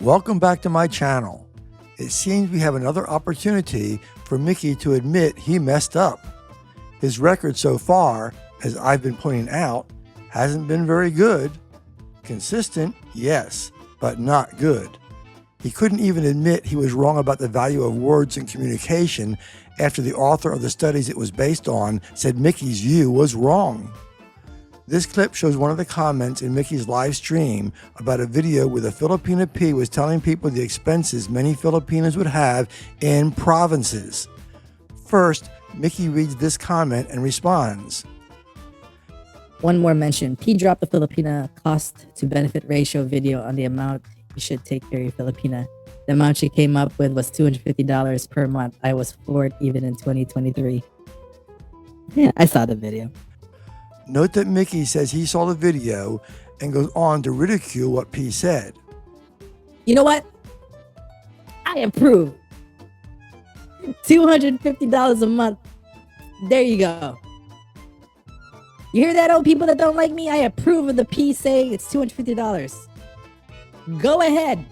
Welcome back to my channel. It seems we have another opportunity for Mykkie to admit he messed up. His record so far, as I've been pointing out, hasn't been very good. Consistent, yes, but not good. He couldn't even admit he was wrong about the value of words in communication after the author of the studies it was based on said Mykkie's view was wrong. This clip shows one of the comments in Mykkie's live stream about a video where the Filipina Pea was telling people the expenses many Filipinos would have in provinces. First, Mykkie reads this comment and responds. One more mention. P dropped the Filipina cost to benefit ratio video on the amount you should take care of your Filipina. The amount she came up with was $250 per month. I was floored even in 2023. Yeah, I saw the video. Note that Mykkie says he saw the video and goes on to ridicule what P said. You know what? I approve. $250 a month. There you go. You hear that, old people that don't like me? I approve of the P saying it's $250. Go ahead.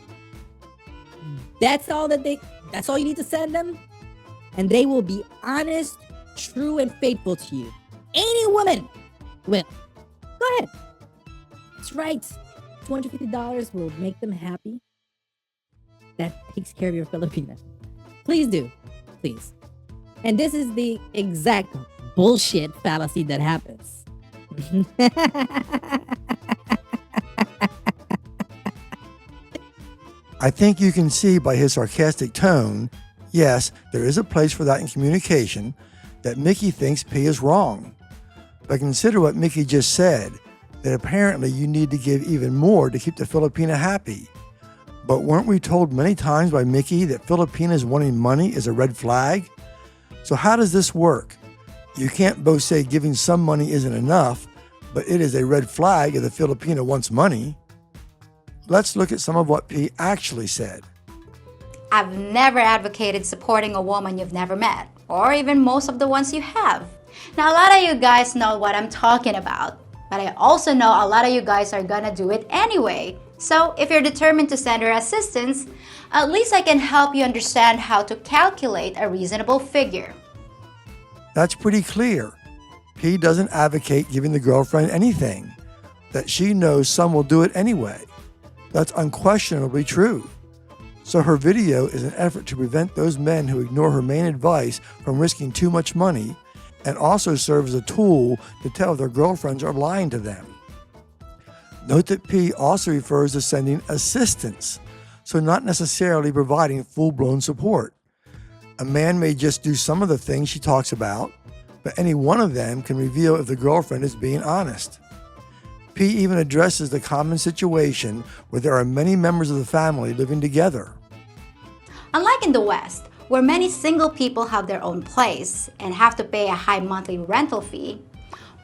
That's all you need to send them. And they will be honest, true, and faithful to you. Any woman will. Go ahead. That's right. $250 will make them happy. That takes care of your Filipina. Please do. Please. And this is the exact bullshit fallacy that happens. I think you can see by his sarcastic tone, yes, there is a place for that in communication, that Mykkie thinks P is wrong. But consider what Mykkie just said, that apparently you need to give even more to keep the Filipina happy. But weren't we told many times by Mykkie that Filipinas wanting money is a red flag? So how does this work? You can't both say giving some money isn't enough, but it is a red flag if the Filipina wants money. Let's look at some of what P actually said. I've never advocated supporting a woman you've never met, or even most of the ones you have. Now, a lot of you guys know what I'm talking about, but I also know a lot of you guys are gonna do it anyway. So if you're determined to send her assistance, at least I can help you understand how to calculate a reasonable figure. That's pretty clear. P doesn't advocate giving the girlfriend anything, that she knows some will do it anyway. That's unquestionably true. So her video is an effort to prevent those men who ignore her main advice from risking too much money, and also serves as a tool to tell if their girlfriends are lying to them. Note that P also refers to sending assistance, so not necessarily providing full-blown support. A man may just do some of the things she talks about, but any one of them can reveal if the girlfriend is being honest. P even addresses the common situation where there are many members of the family living together. Unlike in the West, where many single people have their own place and have to pay a high monthly rental fee,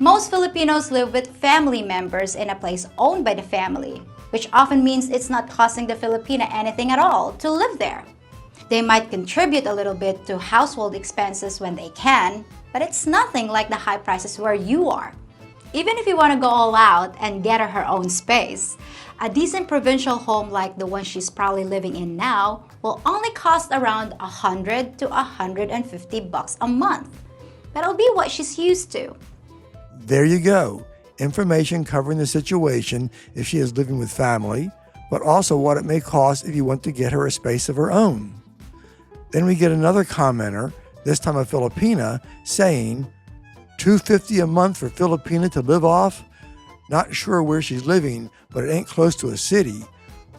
most Filipinos live with family members in a place owned by the family, which often means it's not costing the Filipina anything at all to live there. They might contribute a little bit to household expenses when they can, but it's nothing like the high prices where you are. Even if you want to go all out and get her own space, a decent provincial home like the one she's probably living in now will only cost around $100 to $150 a month. That'll be what she's used to. There you go. Information covering the situation if she is living with family, but also what it may cost if you want to get her a space of her own. Then we get another commenter, this time a Filipina, saying, $250 a month for Filipina to live off? Not sure where she's living, but it ain't close to a city.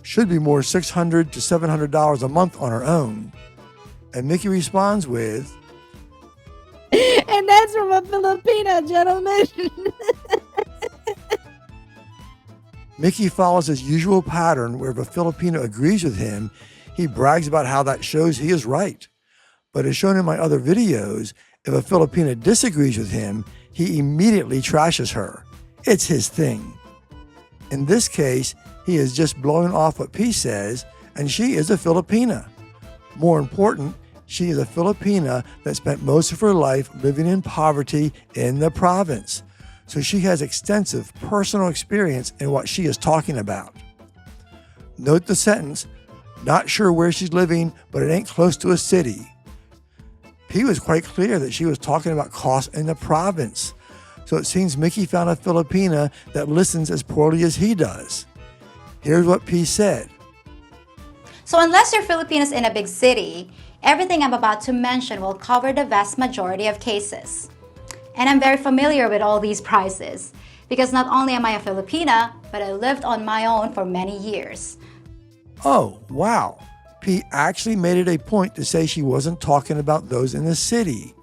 Should be more $600 to $700 a month on her own. And Mykkie responds with, And that's from a Filipina, gentlemen. Mykkie follows his usual pattern where if a Filipino agrees with him, he brags about how that shows he is right. But as shown in my other videos, if a Filipina disagrees with him, he immediately trashes her. It's his thing. In this case, he is just blowing off what P says, and she is a Filipina. More important, she is a Filipina that spent most of her life living in poverty in the province. So she has extensive personal experience in what she is talking about. Note the sentence, Not sure where she's living, but it ain't close to a city. P was quite clear that she was talking about costs in the province. So it seems Mykkie found a Filipina that listens as poorly as he does. Here's what P said. So unless you're Filipinos in a big city, everything I'm about to mention will cover the vast majority of cases. And I'm very familiar with all these prices because not only am I a Filipina, but I lived on my own for many years. Oh, wow. P actually made it a point to say she wasn't talking about those in the city.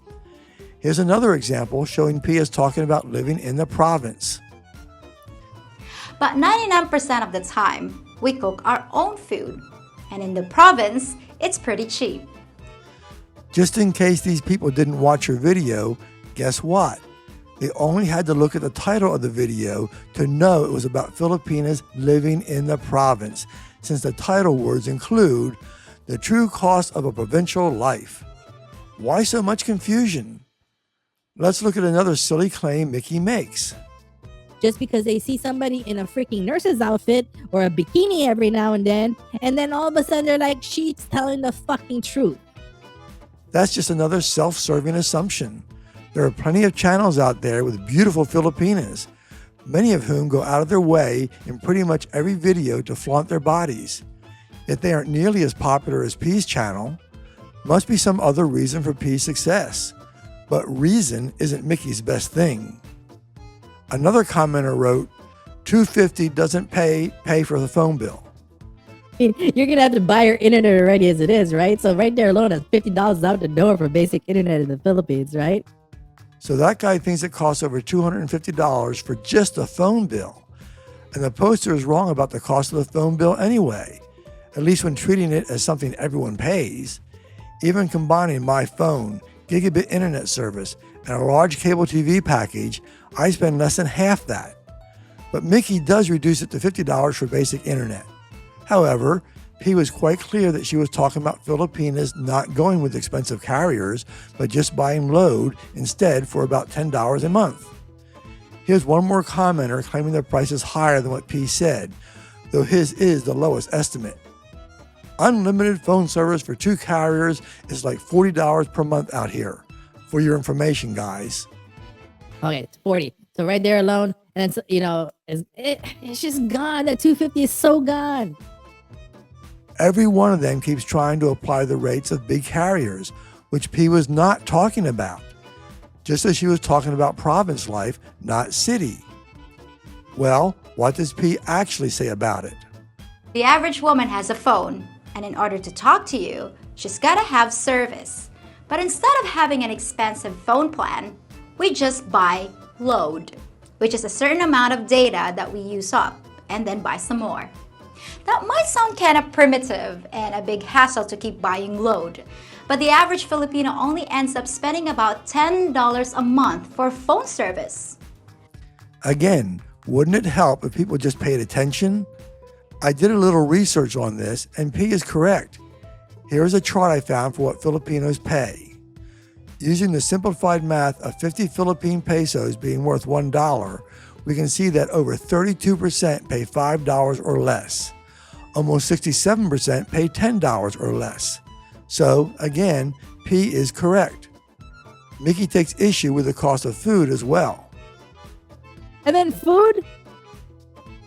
Here's another example showing P is talking about living in the province. But 99% of the time, we cook our own food. And in the province, it's pretty cheap. Just in case these people didn't watch her video, guess what? They only had to look at the title of the video to know it was about Filipinas living in the province, since the title words include the true cost of a provincial life. Why so much confusion? Let's look at another silly claim Mykkie makes. Just because they see somebody in a freaking nurse's outfit or a bikini every now and then all of a sudden they're like, she's telling the fucking truth. That's just another self-serving assumption. There are plenty of channels out there with beautiful Filipinas, many of whom go out of their way in pretty much every video to flaunt their bodies. Yet they aren't nearly as popular as P's channel. Must be some other reason for P's success. But reason isn't Mykkie's best thing. Another commenter wrote, $250 doesn't pay for the phone bill. You're going to have to buy your internet already as it is, right? So right there alone, that's $50 out the door for basic internet in the Philippines, right? So that guy thinks it costs over $250 for just a phone bill. And the poster is wrong about the cost of the phone bill anyway, at least when treating it as something everyone pays. Even combining my phone, gigabit internet service, and a large cable TV package, I spend less than half that. But Mykkie does reduce it to $50 for basic internet. However, P was quite clear that she was talking about Filipinas not going with expensive carriers, but just buying load instead for about $10 a month. Here's one more commenter claiming the price is higher than what P said, though his is the lowest estimate. Unlimited phone service for 2 carriers is like $40 per month out here. For your information, guys. Okay, it's 40. So right there alone, and it's, it's just gone. That 250 is so gone. Every one of them keeps trying to apply the rates of big carriers, which P was not talking about, just as she was talking about province life, not city. Well, what does P actually say about it? The average woman has a phone, and in order to talk to you, she's gotta have service. But instead of having an expensive phone plan, we just buy load, which is a certain amount of data that we use up and then buy some more. That might sound kind of primitive and a big hassle to keep buying load, but the average Filipino only ends up spending about $10 a month for phone service. Again, wouldn't it help if people just paid attention? I did a little research on this, and P is correct. Here's a chart I found for what Filipinos pay. Using the simplified math of 50 Philippine pesos being worth $1, we can see that over 32% pay $5 or less. Almost 67% pay $10 or less. So, again, P is correct. Mykkie takes issue with the cost of food as well. And then food?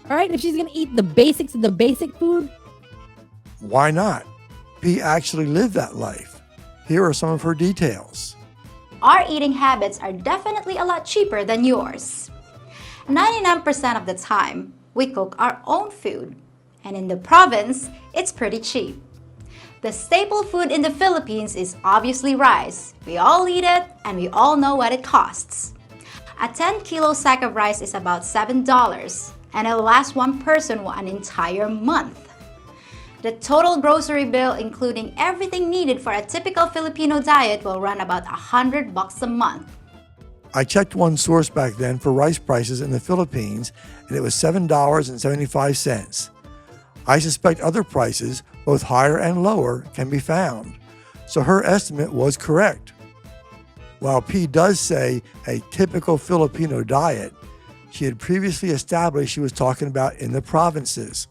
All right, if she's going to eat the basics of the basic food? Why not? P actually lived that life. Here are some of her details. Our eating habits are definitely a lot cheaper than yours. 99% of the time, we cook our own food. And in the province, it's pretty cheap. The staple food in the Philippines is obviously rice. We all eat it, and we all know what it costs. A 10-kilo sack of rice is about $7, and it'll last one person an entire month. The total grocery bill, including everything needed for a typical Filipino diet, will run about $100 a month. I checked one source back then for rice prices in the Philippines, and it was $7.75. I suspect other prices, both higher and lower, can be found. So her estimate was correct. While P does say a typical Filipino diet, she had previously established she was talking about in the provinces.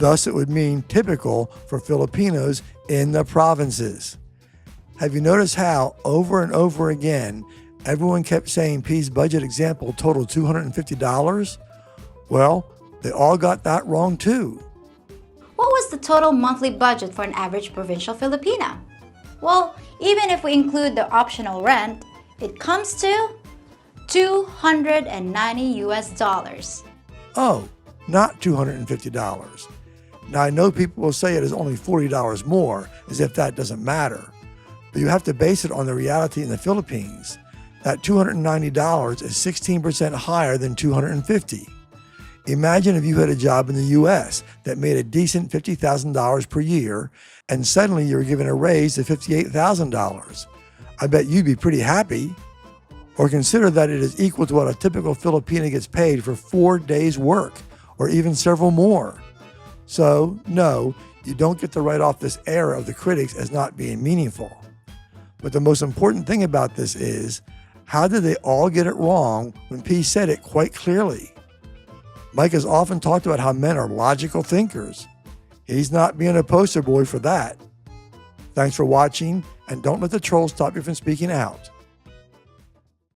Thus, it would mean typical for Filipinos in the provinces. Have you noticed how, over and over again, everyone kept saying P's budget example totaled $250? Well, they all got that wrong too. What was the total monthly budget for an average provincial Filipina? Well, even if we include the optional rent, it comes to $290. Oh, not $250. Now, I know people will say it is only $40 more, as if that doesn't matter. But you have to base it on the reality in the Philippines. That $290 is 16% higher than $250. Imagine if you had a job in the U.S. that made a decent $50,000 per year, and suddenly you were given a raise to $58,000. I bet you'd be pretty happy. Or consider that it is equal to what a typical Filipina gets paid for 4 days' work, or even several more. So, no, you don't get to write off this error of the critics as not being meaningful. But the most important thing about this is, how did they all get it wrong when P said it quite clearly? Mike has often talked about how men are logical thinkers. He's not being a poster boy for that. Thanks for watching, and don't let the trolls stop you from speaking out.